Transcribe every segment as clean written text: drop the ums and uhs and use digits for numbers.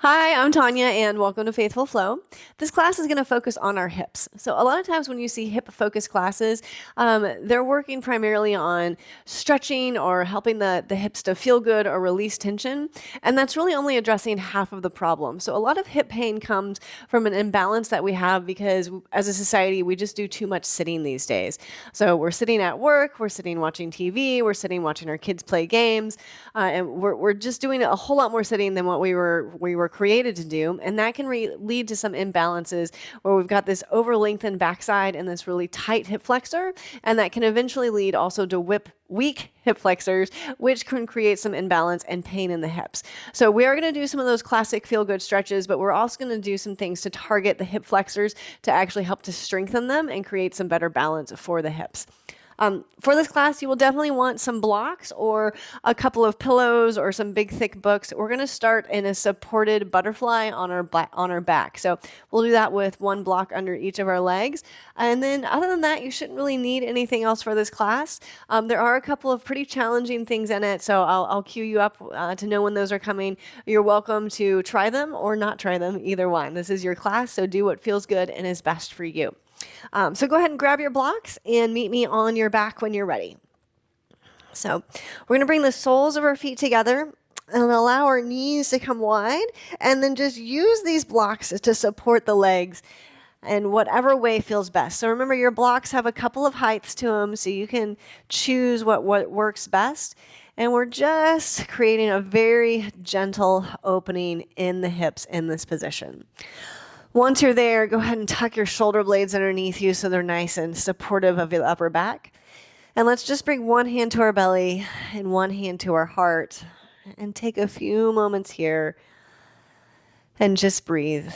Hi, I'm Tanya, and welcome to Faithful Flow. This class is going to focus on our hips. So, a lot of times when you see hip focused classes, they're working primarily on stretching or helping the hips to feel good or release tension. And that's really only addressing half of the problem. So, a lot of hip pain comes from an imbalance that we have because as a society, we just do too much sitting these days. So, we're sitting at work, we're sitting watching TV, we're sitting watching our kids play games, and we're just doing a whole lot more sitting than what we were created to do, and that can lead to some imbalances where we've got this over lengthened backside and this really tight hip flexor, and that can eventually lead also to weak hip flexors, which can create some imbalance and pain in the hips. So we are going to do some of those classic feel-good stretches, but we're also going to do some things to target the hip flexors to actually help to strengthen them and create some better balance for the hips. For this class, you will definitely want some blocks or a couple of pillows or some big thick books. We're going to start in a supported butterfly on our back. So we'll do that with one block under each of our legs. And then other than that, you shouldn't really need anything else for this class. There are a couple of pretty challenging things in it, so I'll cue you up to know when those are coming. You're welcome to try them or not try them, either one. This is your class, so do what feels good and is best for you. So go ahead and grab your blocks and meet me on your back when you're ready. So we're going to bring the soles of our feet together and allow our knees to come wide, and then just use these blocks to support the legs in whatever way feels best. So remember, your blocks have a couple of heights to them, so you can choose what works best. And we're just creating a very gentle opening in the hips in this position. Once you're there, go ahead and tuck your shoulder blades underneath you so they're nice and supportive of your upper back. And let's just bring one hand to our belly and one hand to our heart and take a few moments here and just breathe.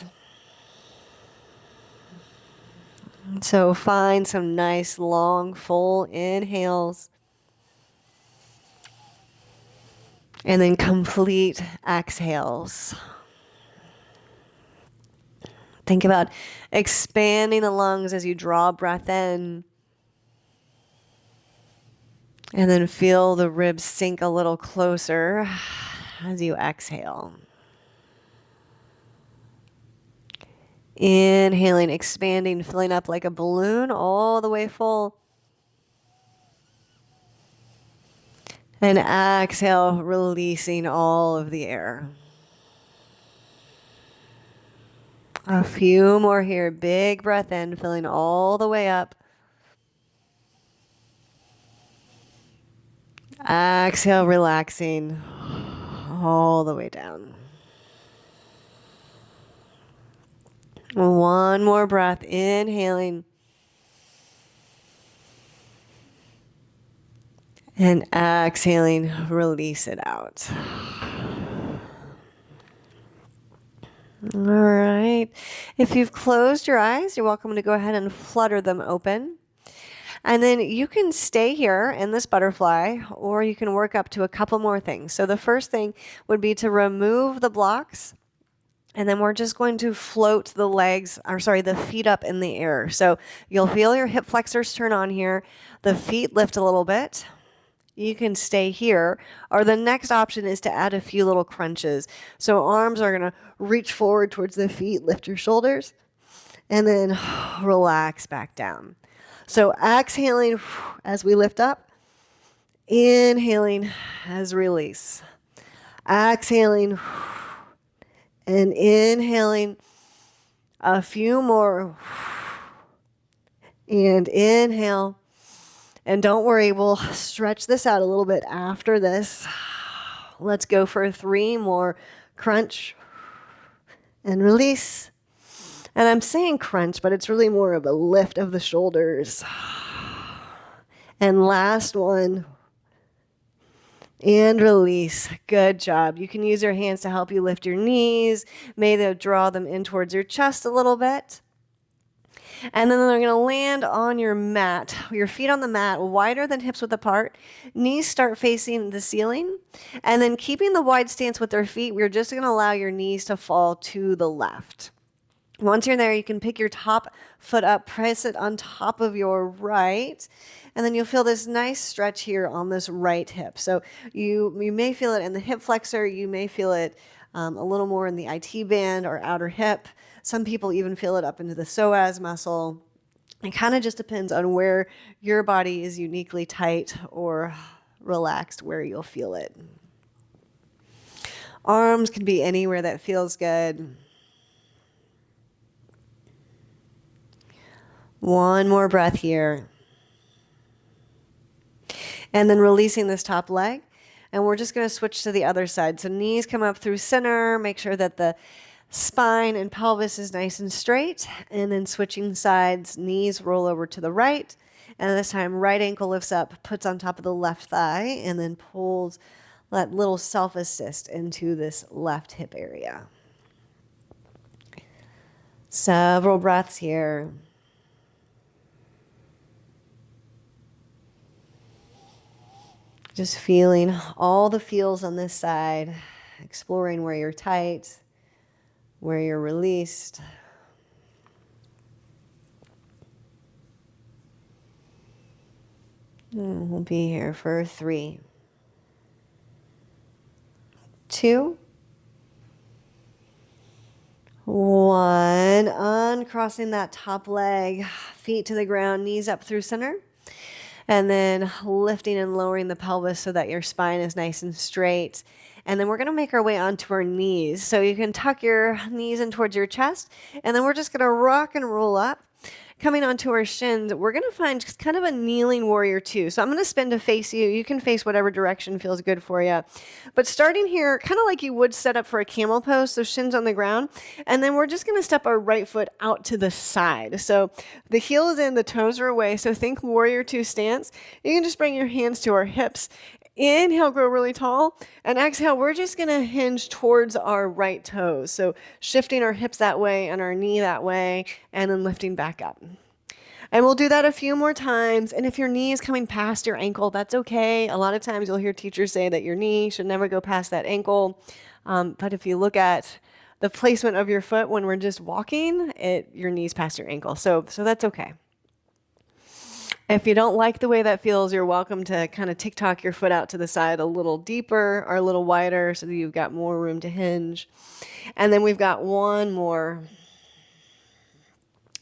So find some nice, long, full inhales. And then complete exhales. Think about expanding the lungs as you draw breath in. And then feel the ribs sink a little closer as you exhale. Inhaling, expanding, filling up like a balloon all the way full. And exhale, releasing all of the air. A few more here. Big breath in, filling all the way up. Exhale, relaxing all the way down. One more breath, inhaling. And exhaling, release it out. All right. If you've closed your eyes, you're welcome to go ahead and flutter them open. And then you can stay here in this butterfly, or you can work up to a couple more things. So the first thing would be to remove the blocks, and then we're just going to float the feet up in the air. So you'll feel your hip flexors turn on here. The feet lift a little bit. You can stay here, or the next option is to add a few little crunches. So arms are going to reach forward towards the feet, lift your shoulders, and then relax back down. So exhaling as we lift up, inhaling as release, exhaling and inhaling a few more, and inhale. And don't worry, we'll stretch this out a little bit after this. Let's go for 3 more. Crunch and release. And I'm saying crunch, but it's really more of a lift of the shoulders. And last one. And release. Good job. You can use your hands to help you lift your knees. Maybe draw them in towards your chest a little bit. And then they're going to land on your mat, your feet on the mat, wider than hips width apart. Knees start facing the ceiling. And then keeping the wide stance with their feet, we're just going to allow your knees to fall to the left. Once you're there, you can pick your top foot up, press it on top of your right, and then you'll feel this nice stretch here on this right hip. So you may feel it in the hip flexor, you may feel it a little more in the IT band or outer hip. Some people even feel it up into the psoas muscle. It kind of just depends on where your body is uniquely tight or relaxed, where you'll feel it. Arms can be anywhere that feels good. One more breath here. And then releasing this top leg. And we're just going to switch to the other side. So knees come up through center. Make sure that the spine and pelvis is nice and straight. And then switching sides, knees roll over to the right. And this time, right ankle lifts up, puts on top of the left thigh, and then pulls that little self-assist into this left hip area. Several breaths here. Just feeling all the feels on this side, exploring where you're tight, where you're released. And we'll be here for 3, 2, 1. Uncrossing that top leg, feet to the ground, knees up through center. And then lifting and lowering the pelvis so that your spine is nice and straight. And then we're going to make our way onto our knees. So you can tuck your knees in towards your chest. And then we're just going to rock and roll up. Coming onto our shins, we're going to find just kind of a kneeling warrior two. So I'm going to spin to face you. You can face whatever direction feels good for you. But starting here, kind of like you would set up for a camel pose, so shins on the ground. And then we're just going to step our right foot out to the side. So the heel is in, the toes are away. So think warrior two stance. You can just bring your hands to our hips. Inhale, grow really tall. And exhale, we're just going to hinge towards our right toes. So shifting our hips that way and our knee that way, and then lifting back up. And we'll do that a few more times. And if your knee is coming past your ankle, that's okay. A lot of times you'll hear teachers say that your knee should never go past that ankle. But if you look at the placement of your foot when we're just walking, your knee's past your ankle. So that's okay. If you don't like the way that feels, you're welcome to kind of tick-tock your foot out to the side a little deeper or a little wider so that you've got more room to hinge. And then we've got one more.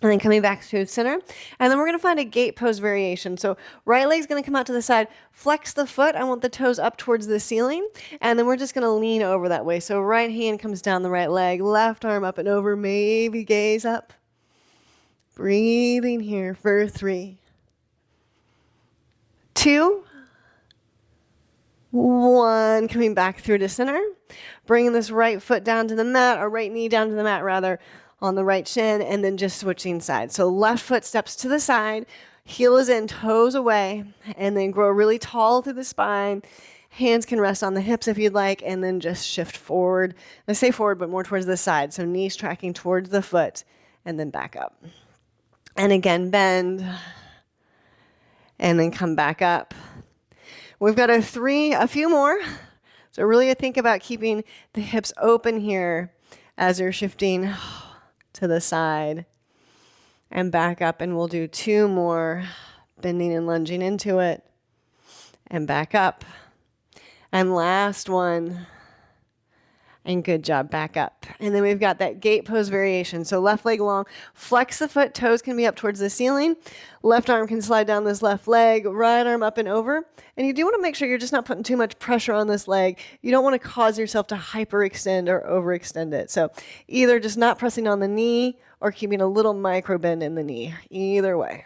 And then coming back to center. And then we're going to find a gate pose variation. So right leg's going to come out to the side. Flex the foot. I want the toes up towards the ceiling. And then we're just going to lean over that way. So right hand comes down the right leg. Left arm up and over. Maybe gaze up. Breathing here for 3, 2, 1. Coming back through to center. Bringing this right foot down to the mat, or right knee down to the mat rather, on the right shin, and then just switching sides. So left foot steps to the side, heel is in, toes away, and then grow really tall through the spine. Hands can rest on the hips if you'd like, and then just shift forward. I say forward, but more towards the side. So knees tracking towards the foot, and then back up. And again, bend, and then come back up. We've got a few more. So really think about keeping the hips open here as you're shifting to the side and back up. And we'll do 2 more, bending and lunging into it and back up. And last one. And good job, back up. And then we've got that gate pose variation. So left leg long, flex the foot, toes can be up towards the ceiling. Left arm can slide down this left leg, right arm up and over. And you do want to make sure you're just not putting too much pressure on this leg. You don't want to cause yourself to hyperextend or overextend it. So either just not pressing on the knee or keeping a little micro bend in the knee. Either way.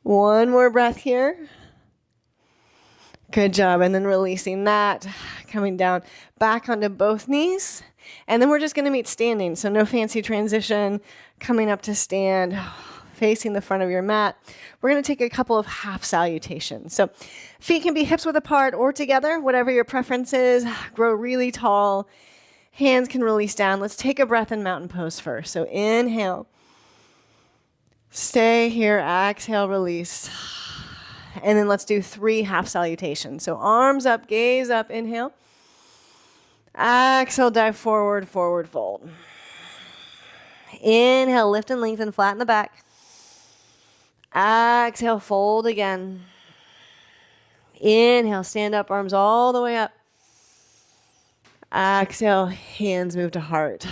One more breath here. Good job. And then releasing that, coming down back onto both knees. And then we're just going to meet standing. So no fancy transition, coming up to stand, facing the front of your mat. We're going to take a couple of half salutations. So feet can be hips width apart or together, whatever your preference is. Grow really tall. Hands can release down. Let's take a breath in mountain pose first. So inhale. Stay here. Exhale, release. And then let's do 3 half salutations. So arms up, gaze up, inhale. Exhale, dive forward, forward fold. Inhale, lift and lengthen, flatten the back. Exhale, fold again. Inhale, stand up, arms all the way up. Exhale, hands move to heart.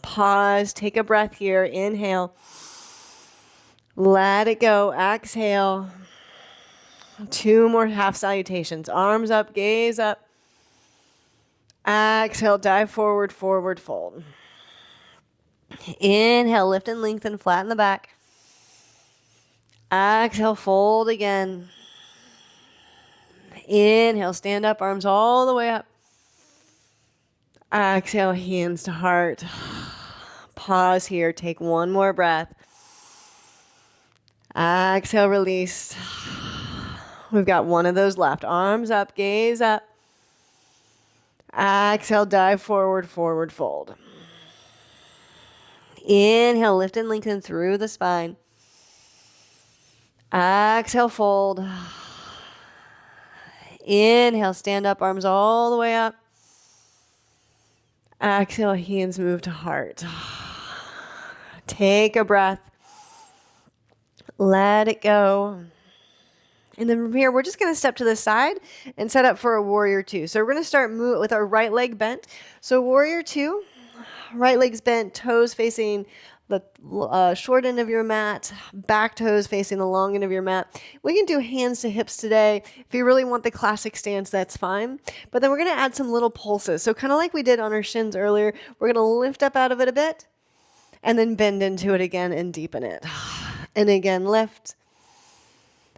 Pause, take a breath here. Inhale. Let it go. Exhale. 2 more half salutations. Arms up, gaze up. Exhale, dive forward, forward fold. Inhale, lift and lengthen, flatten the back. Exhale, fold again. Inhale, stand up, arms all the way up. Exhale, hands to heart. Pause here, take 1 more breath. Exhale, release. We've got 1 of those left. Arms up, gaze up. Exhale, dive forward, forward fold. Inhale, lift and lengthen through the spine. Exhale, fold. Inhale, stand up, arms all the way up. Exhale, hands move to heart. Take a breath. Let it go. And then from here, we're just going to step to the side and set up for a warrior 2. So we're going to start with our right leg bent. So warrior 2, right leg's bent, toes facing the short end of your mat, back toes facing the long end of your mat. We can do hands to hips today. If you really want the classic stance, that's fine. But then we're going to add some little pulses. So kind of like we did on our shins earlier, we're going to lift up out of it a bit and then bend into it again and deepen it. And again, lift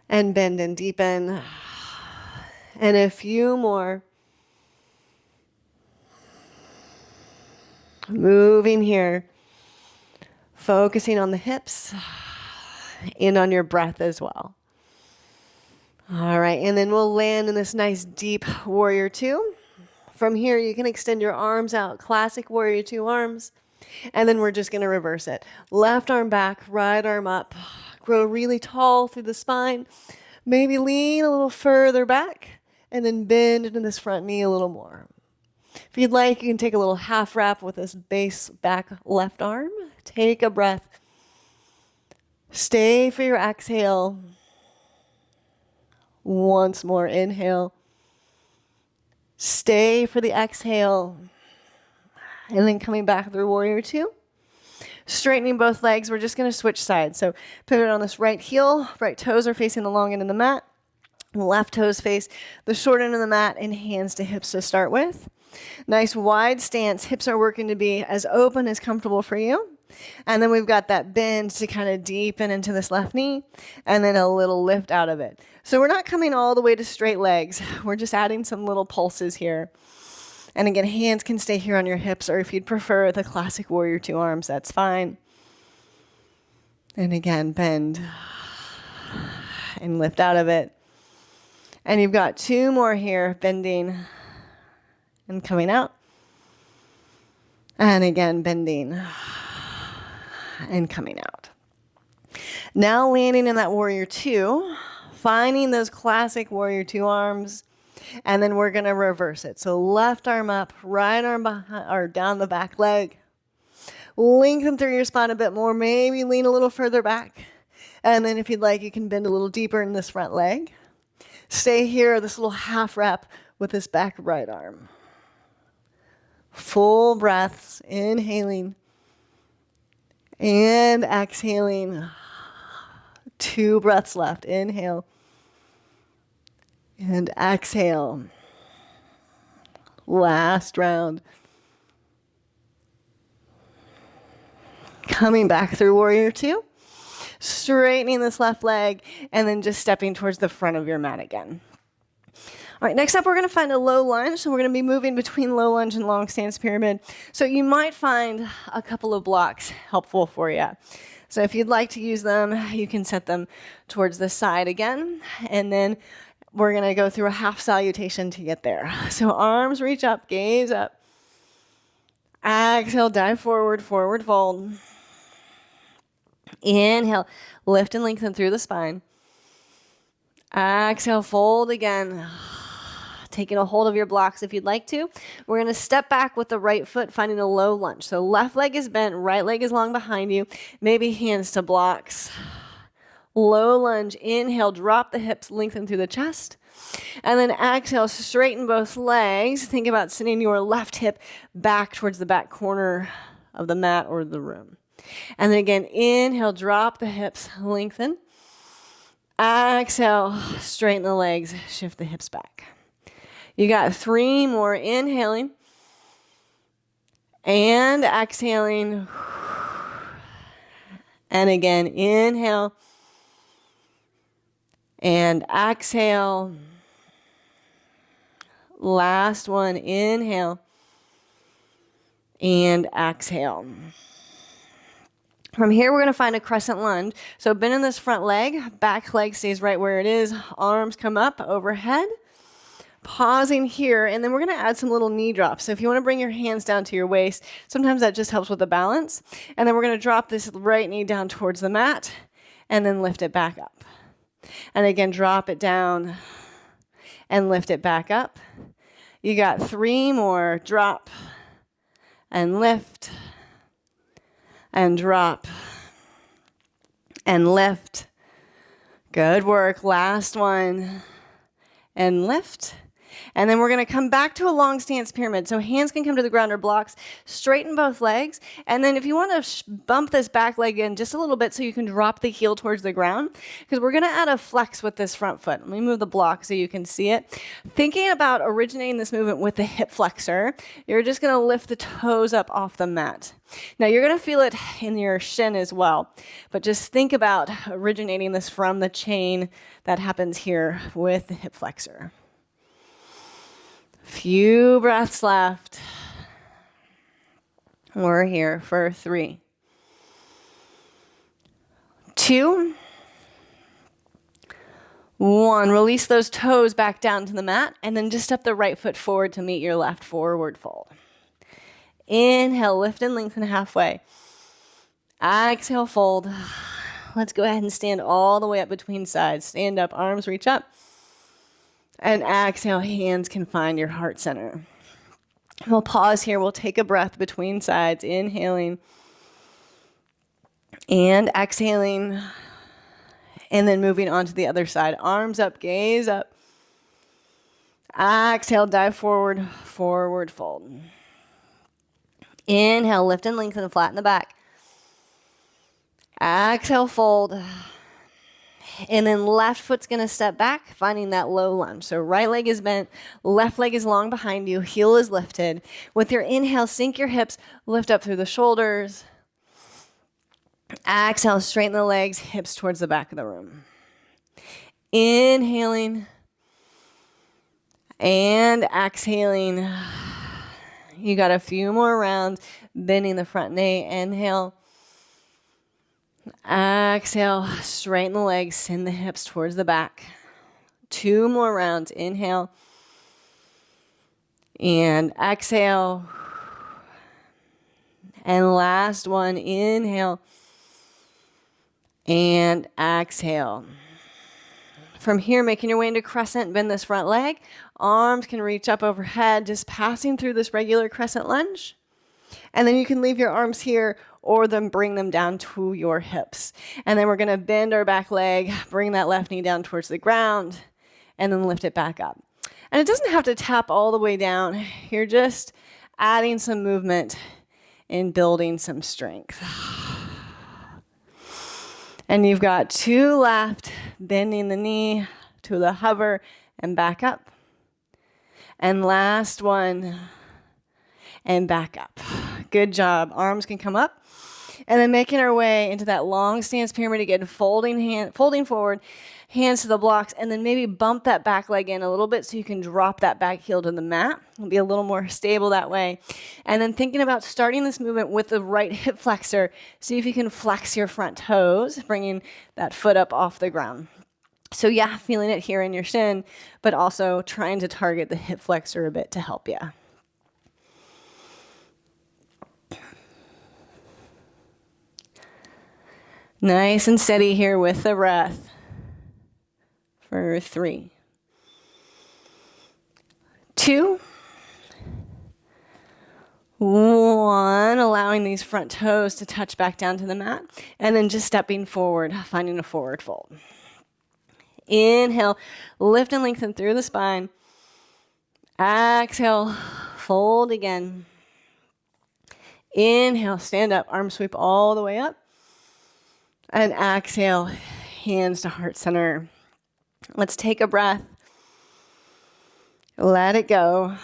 and bend and deepen. And a few more. Moving here. Focusing on the hips and on your breath as well. All right, and then we'll land in this nice deep warrior 2. From here, you can extend your arms out, classic warrior 2 arms. And then we're just going to reverse it. Left arm back, right arm up. Grow really tall through the spine. Maybe lean a little further back and then bend into this front knee a little more. If you'd like, you can take a little half wrap with this base back left arm. Take a breath. Stay for your exhale. Once more, inhale. Stay for the exhale. And then coming back through warrior 2. Straightening both legs, we're just going to switch sides. So pivot on this right heel, right toes are facing the long end of the mat. Left toes face the short end of the mat and hands to hips to start with. Nice wide stance. Hips are working to be as open as comfortable for you. And then we've got that bend to kind of deepen into this left knee and then a little lift out of it. So we're not coming all the way to straight legs. We're just adding some little pulses here. And again, hands can stay here on your hips, or if you'd prefer the classic warrior 2 arms, that's fine. And again, bend and lift out of it. And you've got 2 more here, bending and coming out. And again, bending and coming out. Now landing in that warrior 2, finding those classic warrior 2 arms. And then we're going to reverse it. So left arm up, right arm behind, or down the back leg. Lengthen through your spine a bit more. Maybe lean a little further back. And then if you'd like, you can bend a little deeper in this front leg. Stay here, this little half wrap with this back right arm. Full breaths, inhaling and exhaling. 2 breaths left. Inhale. And exhale. Last round. Coming back through warrior 2. Straightening this left leg and then just stepping towards the front of your mat again. All right, next up we're going to find a low lunge. So we're going to be moving between low lunge and long stance pyramid. So you might find a couple of blocks helpful for you. So if you'd like to use them, you can set them towards the side again. And then we're going to go through a half salutation to get there. So arms reach up, gaze up. Exhale, dive forward, forward fold. Inhale, lift and lengthen through the spine. Exhale, fold again. Taking a hold of your blocks if you'd like to. We're going to step back with the right foot, finding a low lunge. So left leg is bent, right leg is long behind you. Maybe hands to blocks. Low lunge, inhale, drop the hips, lengthen through the chest. And then exhale, straighten both legs. Think about sending your left hip back towards the back corner of the mat or the room. And then again, inhale, drop the hips, lengthen. Exhale, straighten the legs, shift the hips back. You got 3 more. Inhaling and exhaling. And again, inhale and exhale. Last one, inhale and exhale. From here, we're going to find a crescent lunge. So bend in this front leg, back leg stays right where it is. Arms come up overhead. Pausing here, and then we're going to add some little knee drops. So if you want to bring your hands down to your waist, sometimes that just helps with the balance. And then we're going to drop this right knee down towards the mat, and then lift it back up. And again, drop it down and lift it back up. You got 3 more. Drop and lift and drop and lift. Good work. Last one. And lift. And then we're going to come back to a long stance pyramid. So hands can come to the ground or blocks. Straighten both legs. And then if you want to bump this back leg in just a little bit so you can drop the heel towards the ground, because we're going to add a flex with this front foot. Let me move the block so you can see it. Thinking about originating this movement with the hip flexor, you're just going to lift the toes up off the mat. Now you're going to feel it in your shin as well, but just think about originating this from the chain that happens here with the hip flexor. Few breaths left. We're here for 3, 2, 1. Release those toes back down to the mat, and then just step the right foot forward to meet your left forward fold. Inhale, lift and lengthen halfway. Exhale, fold. Let's go ahead and stand all the way up between sides. Stand up, arms reach up. And exhale, hands can find your heart center. We'll pause here. We'll take a breath between sides, inhaling and exhaling. And then moving on to the other side. Arms up, gaze up. Exhale, dive forward, forward fold. Inhale, lift and lengthen, flatten the back. Exhale, fold. And then left foot's going to step back, finding that low lunge. So right leg is bent, left leg is long behind you, heel is lifted. With your inhale, sink your hips, lift up through the shoulders. Exhale, straighten the legs, hips towards the back of the room. Inhaling and exhaling. You got a few more rounds, bending the front knee. Inhale. Exhale, straighten the legs, send the hips towards the back. 2 more rounds. Inhale. And exhale. And last one. Inhale. And exhale. From here, making your way into crescent, bend this front leg. Arms can reach up overhead, just passing through this regular crescent lunge. And then you can leave your arms here or then bring them down to your hips. And then we're going to bend our back leg, bring that left knee down towards the ground, and then lift it back up. And it doesn't have to tap all the way down. You're just adding some movement and building some strength. And you've got 2 left, bending the knee to the hover and back up. And last one, and back up. Good job. Arms can come up. And then making our way into that long stance pyramid again, folding forward, hands to the blocks, and then maybe bump that back leg in a little bit so you can drop that back heel to the mat. It'll be a little more stable that way. And then thinking about starting this movement with the right hip flexor. See if you can flex your front toes, bringing that foot up off the ground. So yeah, feeling it here in your shin, but also trying to target the hip flexor a bit to help you. Nice and steady here with the breath. For 3, 2, 1. Allowing allowing these front toes to touch back down to the mat, and then just stepping forward, finding a forward fold. Inhale, lift and lengthen through the spine. Exhale, fold again. Inhale, stand up, arm sweep all the way up. And exhale, hands to heart center. Let's take a breath. Let it go.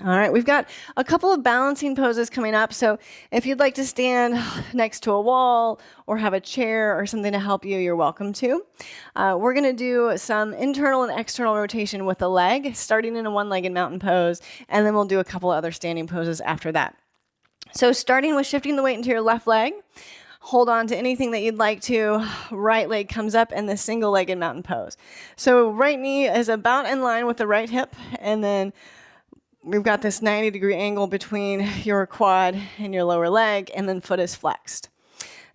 All right, we've got a couple of balancing poses coming up. So if you'd like to stand next to a wall or have a chair or something to help you, you're welcome to. We're going to do some internal and external rotation with the leg, starting in a one-legged mountain pose, and then we'll do a couple other standing poses after that. So starting with shifting the weight into your left leg, hold on to anything that you'd like to. Right leg comes up in the single-legged mountain pose. So right knee is about in line with the right hip, and then we've got this 90-degree angle between your quad and your lower leg, and then foot is flexed.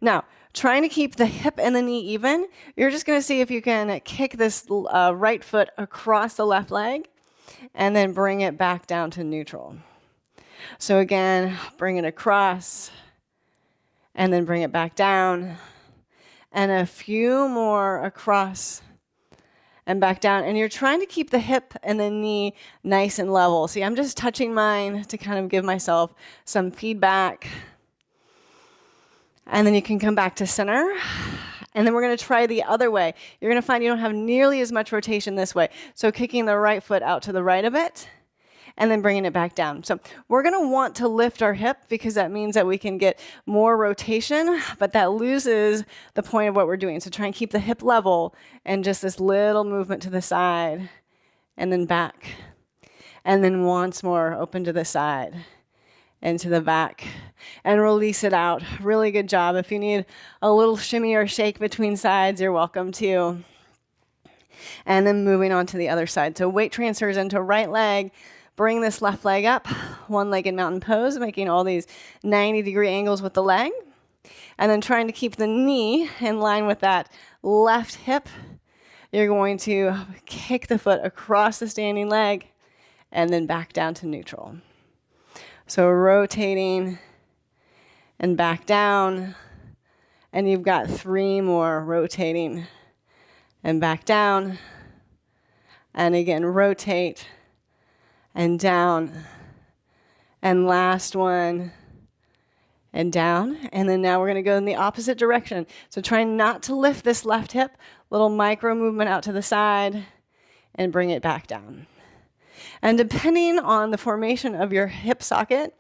Now, trying to keep the hip and the knee even, you're just going to see if you can kick this right foot across the left leg, and then bring it back down to neutral. So again, bring it across, and then bring it back down, and a few more across and back down. And you're trying to keep the hip and the knee nice and level. See, I'm just touching mine to kind of give myself some feedback. And then you can come back to center. And then we're going to try the other way. You're going to find you don't have nearly as much rotation this way. So kicking the right foot out to the right a bit, and then bringing it back down. So we're going to want to lift our hip because that means that we can get more rotation, but that loses the point of what we're doing. So try and keep the hip level and just this little movement to the side and then back. And then once more, open to the side and to the back and release it out. Really good job. If you need a little shimmy or shake between sides, you're welcome to. And then moving on to the other side. So weight transfers into right leg. Bring this left leg up, one-legged mountain pose, making all these 90-degree angles with the leg. And then trying to keep the knee in line with that left hip. You're going to kick the foot across the standing leg and then back down to neutral. So rotating and back down. And you've got 3 more rotating and back down. And again, rotate and down, and last one, and down. And then now we're going to go in the opposite direction. So try not to lift this left hip, little micro movement out to the side, and bring it back down. And depending on the formation of your hip socket,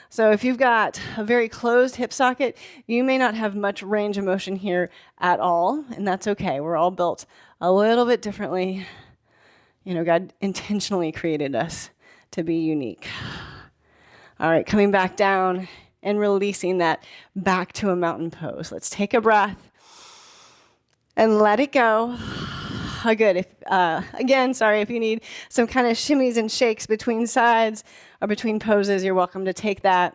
so if you've got a very closed hip socket, you may not have much range of motion here at all, and that's okay. We're all built a little bit differently. You know, God intentionally created us to be unique. All right, coming back down and releasing that back to a mountain pose. Let's take a breath and let it go. Good. If you need some kind of shimmies and shakes between sides or between poses, you're welcome to take that.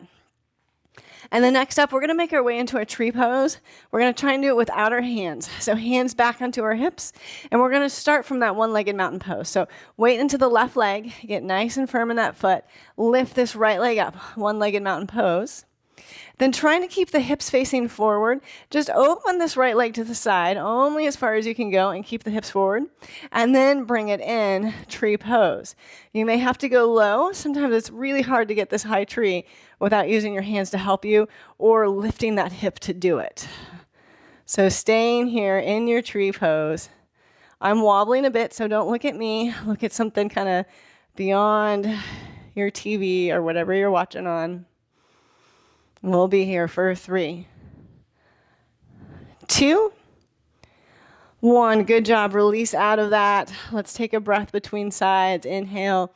And then next up, we're going to make our way into a tree pose. We're going to try and do it without our hands. So hands back onto our hips. And we're going to start from that one-legged mountain pose. So weight into the left leg. Get nice and firm in that foot. Lift this right leg up. One-legged mountain pose. Then trying to keep the hips facing forward. Just open this right leg to the side, only as far as you can go, and keep the hips forward. And then bring it in, tree pose. You may have to go low. Sometimes it's really hard to get this high tree without using your hands to help you or lifting that hip to do it. So staying here in your tree pose. I'm wobbling a bit, so don't look at me. Look at something kind of beyond your TV or whatever you're watching on. We'll be here for 3, 2, 1. Good job. Release out of that. Let's take a breath between sides. Inhale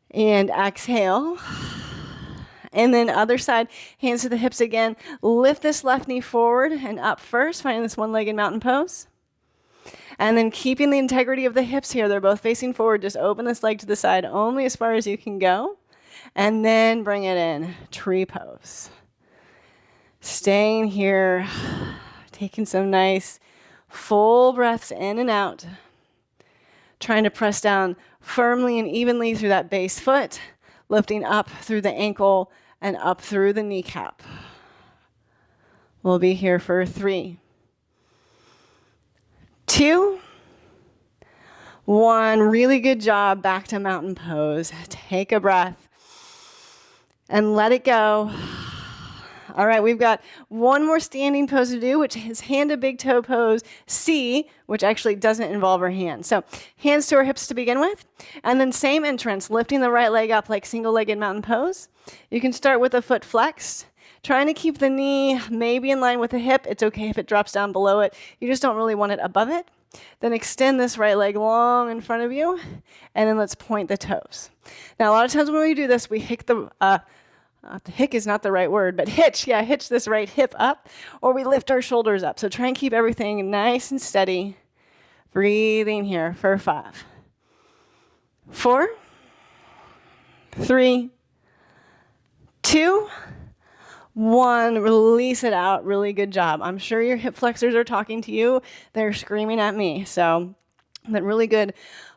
and exhale. And then other side, hands to the hips again. Lift this left knee forward and up first, finding this one-legged mountain pose. And then keeping the integrity of the hips here. They're both facing forward. Just open this leg to the side only as far as you can go. And then bring it in, tree pose. Staying here, taking some nice full breaths in and out. Trying to press down firmly and evenly through that base foot. lifting up through the ankle and up through the kneecap. We'll be here for 3, 2, 1. Really good job. Back to mountain pose. Take a breath and let it go. All right, we've got one more standing pose to do, which is hand to big toe pose C, which actually doesn't involve our hands. So hands to our hips to begin with, and then same entrance, lifting the right leg up like single-legged mountain pose. You can start with the foot flexed, trying to keep the knee maybe in line with the hip. It's okay if it drops down below it. You just don't really want it above it. Then extend this right leg long in front of you, and then let's point the toes. Now, a lot of times when we do this, we hick the hick is not the right word, but hitch this right hip up, or we lift our shoulders up. So try and keep everything nice and steady. Breathing here for 5, 4, 3, 2, 1. Release it out. Really good job. I'm sure your hip flexors are talking to you. They're screaming at me. So that really good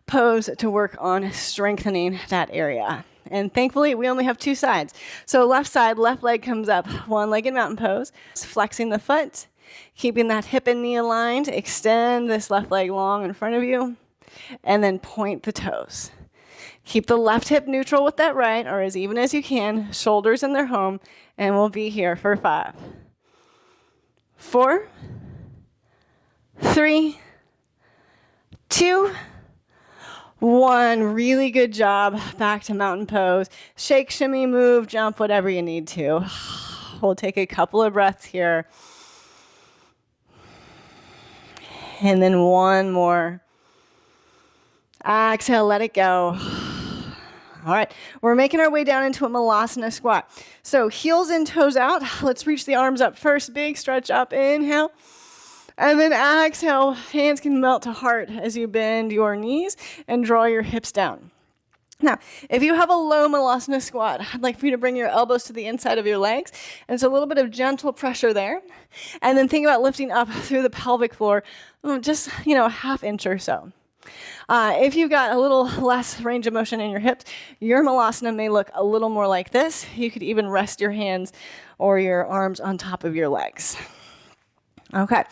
pose to work on strengthening that area. And thankfully, we only have 2 sides. So left side, left leg comes up, one-legged mountain pose. Flexing the foot, keeping that hip and knee aligned. Extend this left leg long in front of you, and then point the toes. Keep the left hip neutral with that right, or as even as you can. Shoulders in their home, and we'll be here for 5, 4, 3, 2, 1. Really good job. Back to mountain pose. Shake, shimmy, move, jump, whatever you need to. We'll take a couple of breaths here. And then one more. Exhale, let it go. All right, we're making our way down into a malasana squat. So heels in, toes out. Let's reach the arms up first. Big stretch up. Inhale. And then exhale, hands can melt to heart as you bend your knees and draw your hips down. Now, if you have a low malasana squat, I'd like for you to bring your elbows to the inside of your legs. And so a little bit of gentle pressure there. And then think about lifting up through the pelvic floor, just, a half inch or so. If you've got a little less range of motion in your hips, your malasana may look a little more like this. You could even rest your hands or your arms on top of your legs. Okay,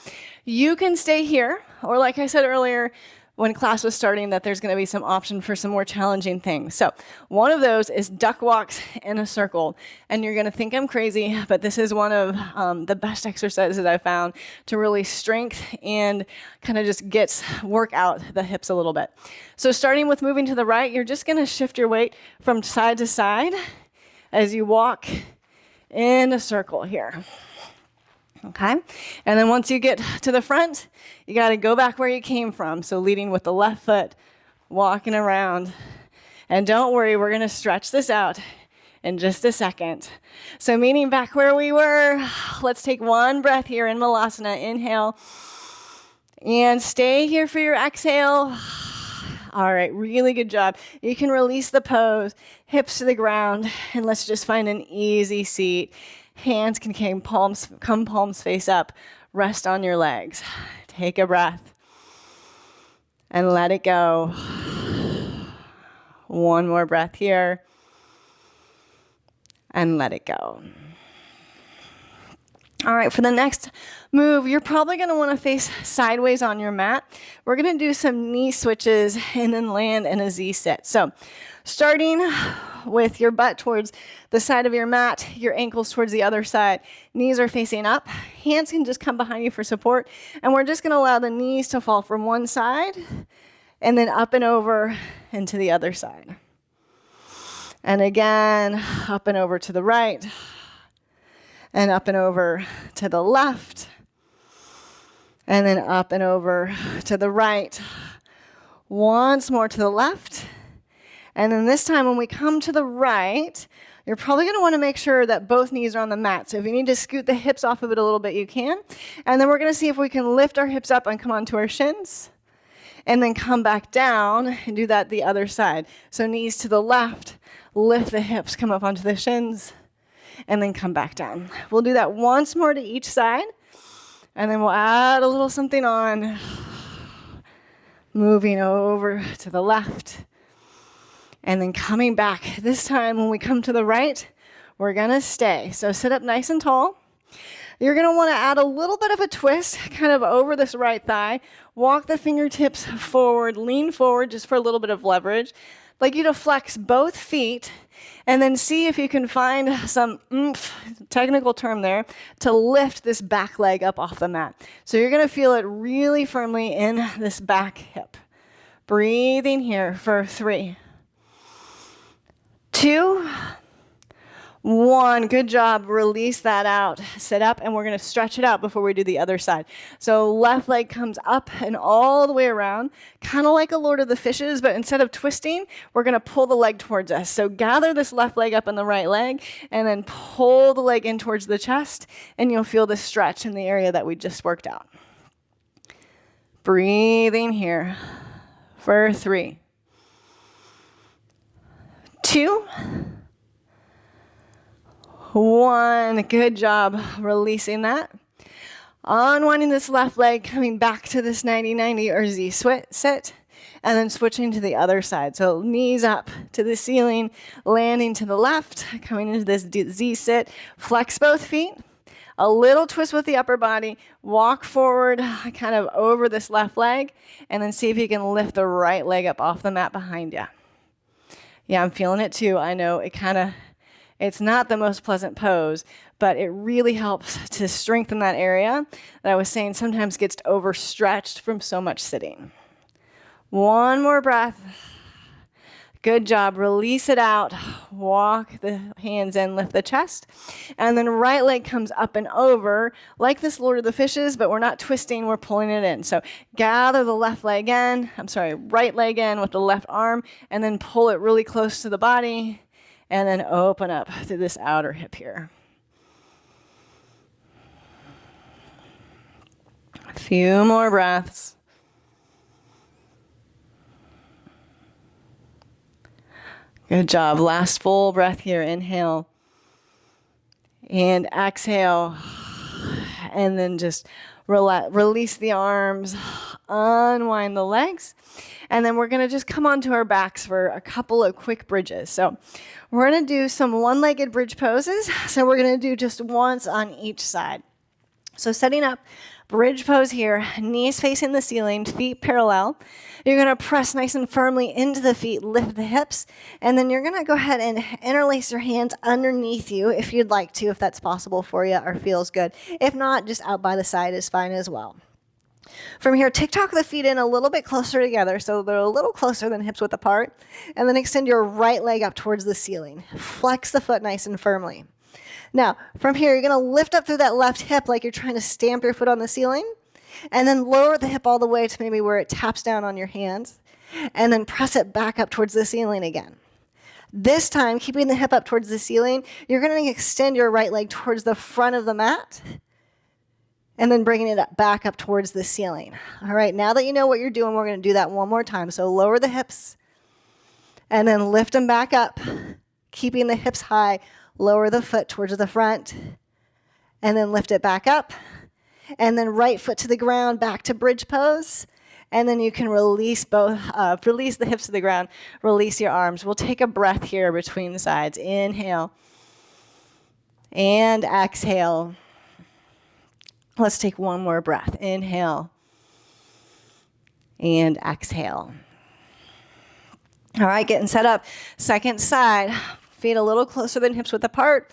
you can stay here, or like I said earlier when class was starting, that there's going to be some option for some more challenging things. So one of those is duck walks in a circle. And you're going to think I'm crazy, but this is one of the best exercises I've found to really strengthen and kind of just work out the hips a little bit. So starting with moving to the right, you're just going to shift your weight from side to side as you walk in a circle here. Okay, and then once you get to the front, you got to go back where you came from. So leading with the left foot, walking around. And don't worry, we're going to stretch this out in just a second. So meaning back where we were, let's take one breath here in Malasana. Inhale. And stay here for your exhale. All right, really good job. You can release the pose, hips to the ground, and let's just find an easy seat. Hands can come palms face up. Rest on your legs. Take a breath and let it go. One more breath here and let it go. All right, for the next move, you're probably going to want to face sideways on your mat. We're going to do some knee switches and then land in a Z sit. So starting with your butt towards the side of your mat, your ankles towards the other side. Knees are facing up. Hands can just come behind you for support. And we're just going to allow the knees to fall from one side and then up and over and to the other side. And again, up and over to the right and up and over to the left and then up and over to the right. Once more to the left. And then this time when we come to the right, you're probably going to want to make sure that both knees are on the mat. So if you need to scoot the hips off of it a little bit, you can. And then we're going to see if we can lift our hips up and come onto our shins. And then come back down and do that the other side. So knees to the left, lift the hips, come up onto the shins, and then come back down. We'll do that once more to each side. And then we'll add a little something on. Moving over to the left. And then coming back. This time when we come to the right, we're gonna stay. So sit up nice and tall. You're gonna wanna add a little bit of a twist, kind of over this right thigh. Walk the fingertips forward, lean forward just for a little bit of leverage. I'd like you to flex both feet and then see if you can find some oomph, technical term there, to lift this back leg up off the mat. So you're gonna feel it really firmly in this back hip. Breathing here for 3, 2, 1. Good job. Release that out. Sit up, and we're going to stretch it out before we do the other side. So left leg comes up and all the way around, kind of like a Lord of the Fishes, but instead of twisting, we're going to pull the leg towards us. So gather this left leg up in the right leg, and then pull the leg in towards the chest, and you'll feel the stretch in the area that we just worked out. Breathing here for 3, 2, 1. Good job releasing that. Unwinding this left leg, coming back to this 90-90 or Z sit, and then switching to the other side. So knees up to the ceiling, landing to the left, coming into this Z sit. Flex both feet. A little twist with the upper body. Walk forward, kind of over this left leg, and then see if you can lift the right leg up off the mat behind you. Yeah, I'm feeling it too. I know it's not the most pleasant pose, but it really helps to strengthen that area that I was saying sometimes gets overstretched from so much sitting. 1 more breath. Good job. Release it out. Walk the hands in, lift the chest. And then right leg comes up and over, like this Lord of the Fishes, but we're not twisting, we're pulling it in. So gather the right leg in with the left arm, and then pull it really close to the body. And then open up through this outer hip here. A few more breaths. Good job. Last full breath here. Inhale. And exhale. And then just release the arms. Unwind the legs. And then we're going to just come onto our backs for a couple of quick bridges. So we're going to do some one-legged bridge poses. So we're going to do just once on each side. So setting up bridge pose here, knees facing the ceiling, feet parallel. You're going to press nice and firmly into the feet, lift the hips, and then you're going to go ahead and interlace your hands underneath you if you'd like to, if that's possible for you or feels good. If not, just out by the side is fine as well. From here, tick-tock the feet in a little bit closer together, so they're a little closer than hips width apart, and then extend your right leg up towards the ceiling. Flex the foot nice and firmly. Now, from here, you're going to lift up through that left hip like you're trying to stamp your foot on the ceiling, and then lower the hip all the way to maybe where it taps down on your hands, and then press it back up towards the ceiling again. This time, keeping the hip up towards the ceiling, you're going to extend your right leg towards the front of the mat, and then bringing it back up towards the ceiling. All right, now that you know what you're doing, we're going to do that one more time. So lower the hips, and then lift them back up, keeping the hips high. Lower the foot towards the front, and then lift it back up. And then right foot to the ground, back to bridge pose. And then you can release release the hips to the ground, release your arms. We'll take a breath here between the sides. Inhale, and exhale. Let's take one more breath. Inhale and exhale. All right, getting set up. Second side. Feet a little closer than hips width apart.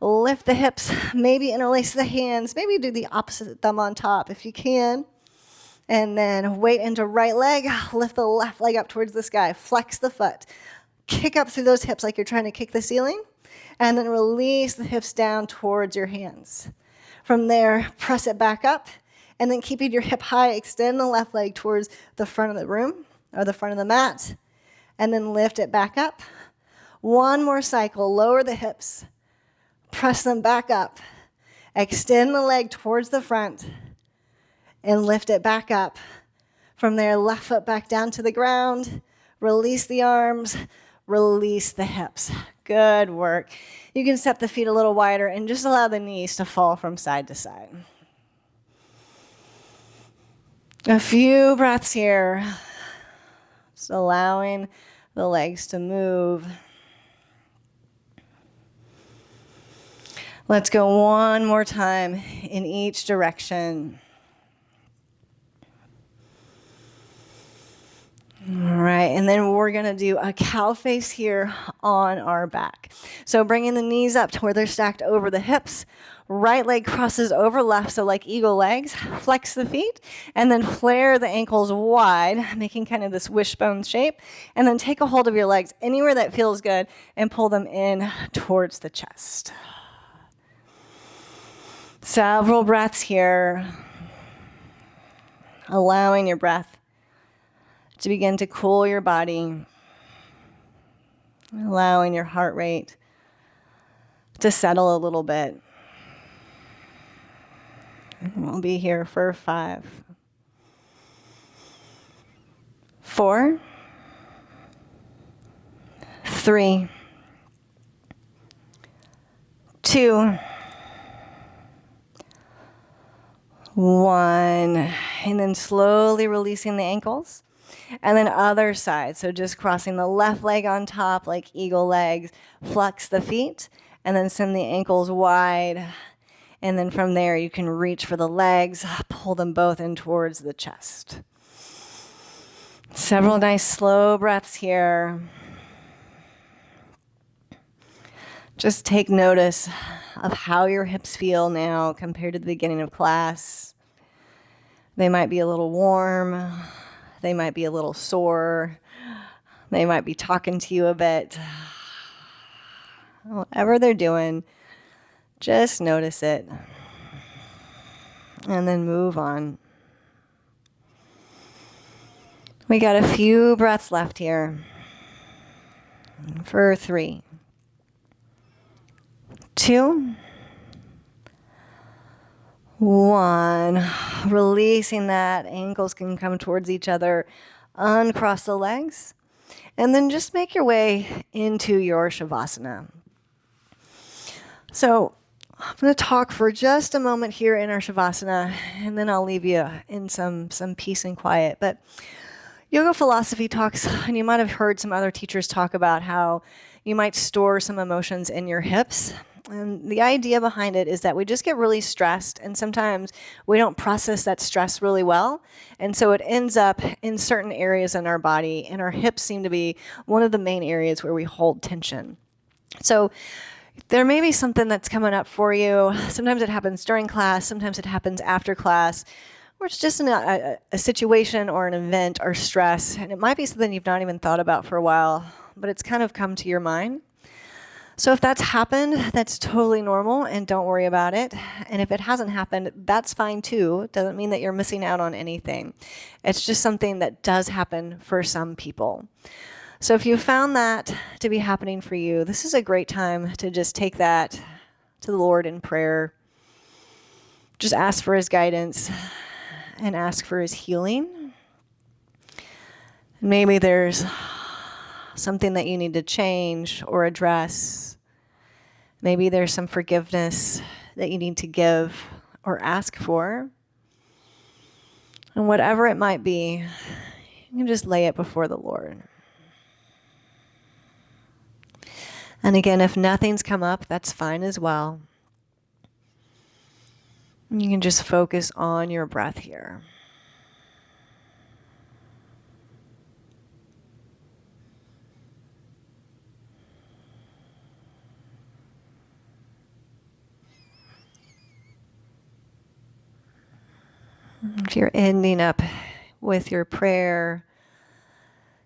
Lift the hips. Maybe interlace the hands. Maybe do the opposite thumb on top if you can. And then weight into right leg. Lift the left leg up towards the sky. Flex the foot. Kick up through those hips like you're trying to kick the ceiling. And then release the hips down towards your hands. From there, press it back up, and then keeping your hip high, extend the left leg towards the front of the room, or the front of the mat, and then lift it back up. One more cycle, lower the hips, press them back up, extend the leg towards the front, and lift it back up. From there, left foot back down to the ground, release the arms, release the hips. Good work. You can step the feet a little wider and just allow the knees to fall from side to side. A few breaths here. Just allowing the legs to move. Let's go one more time in each direction. All right, and then we're going to do a cow face here on our back. So bringing the knees up to where they're stacked over the hips. Right leg crosses over left, so like eagle legs. Flex the feet, and then flare the ankles wide, making kind of this wishbone shape. And then take a hold of your legs anywhere that feels good and pull them in towards the chest. Several breaths here. Allowing your breath to begin to cool your body, allowing your heart rate to settle a little bit. We'll be here for 5, 4, 3, 2, 1, and then slowly releasing the ankles. And then other side, so just crossing the left leg on top like eagle legs, flex the feet, and then send the ankles wide. And then from there, you can reach for the legs, pull them both in towards the chest. Several nice slow breaths here. Just take notice of how your hips feel now compared to the beginning of class. They might be a little warm. They might be a little sore. They might be talking to you a bit. Whatever they're doing, just notice it. And then move on. We got a few breaths left here. For 3, 2, 1. Releasing that. Ankles can come towards each other. Uncross the legs. And then just make your way into your Shavasana. So I'm going to talk for just a moment here in our Shavasana, and then I'll leave you in some peace and quiet. But yoga philosophy talks, and you might have heard some other teachers talk about how you might store some emotions in your hips. And the idea behind it is that we just get really stressed, and sometimes we don't process that stress really well. And so it ends up in certain areas in our body, and our hips seem to be one of the main areas where we hold tension. So there may be something that's coming up for you. Sometimes it happens during class, sometimes it happens after class, or it's just a situation or an event or stress. And it might be something you've not even thought about for a while, but it's kind of come to your mind. So if that's happened, that's totally normal, and don't worry about it. And if it hasn't happened, that's fine too. It doesn't mean that you're missing out on anything. It's just something that does happen for some people. So if you found that to be happening for you, this is a great time to just take that to the Lord in prayer. Just ask for His guidance and ask for His healing. Maybe there's something that you need to change or address. Maybe there's some forgiveness that you need to give or ask for. And whatever it might be, you can just lay it before the Lord. And again, if nothing's come up, that's fine as well. You can just focus on your breath here. If you're ending up with your prayer,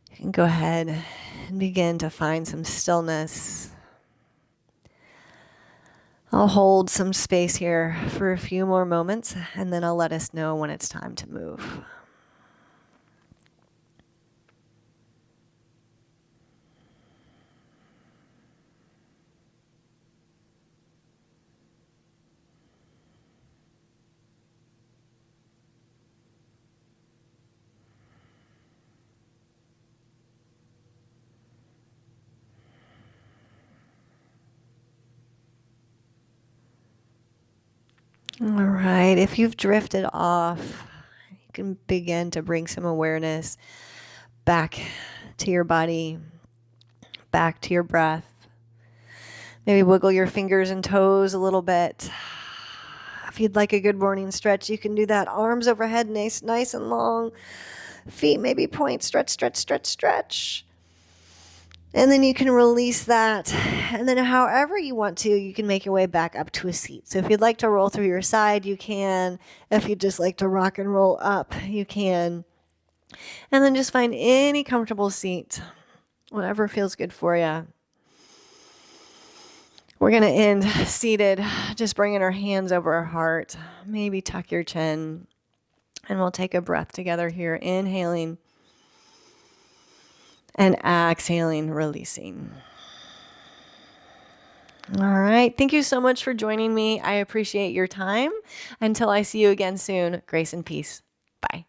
you can go ahead and begin to find some stillness. I'll hold some space here for a few more moments, and then I'll let us know when it's time to move. All right, if you've drifted off, you can begin to bring some awareness back to your body. back to your breath. Maybe wiggle your fingers and toes a little bit. If you'd like a good morning stretch, you can do that. Arms overhead, nice and long. Feet maybe point, stretch, stretch, stretch, stretch. And then you can release that. And then however you want to, you can make your way back up to a seat. So if you'd like to roll through your side, you can. If you'd just like to rock and roll up, you can. And then just find any comfortable seat, whatever feels good for you. We're going to end seated, just bringing our hands over our heart. Maybe tuck your chin. And we'll take a breath together here, inhaling and exhaling, releasing. All right. Thank you so much for joining me. I appreciate your time. Until I see you again soon, grace and peace. Bye.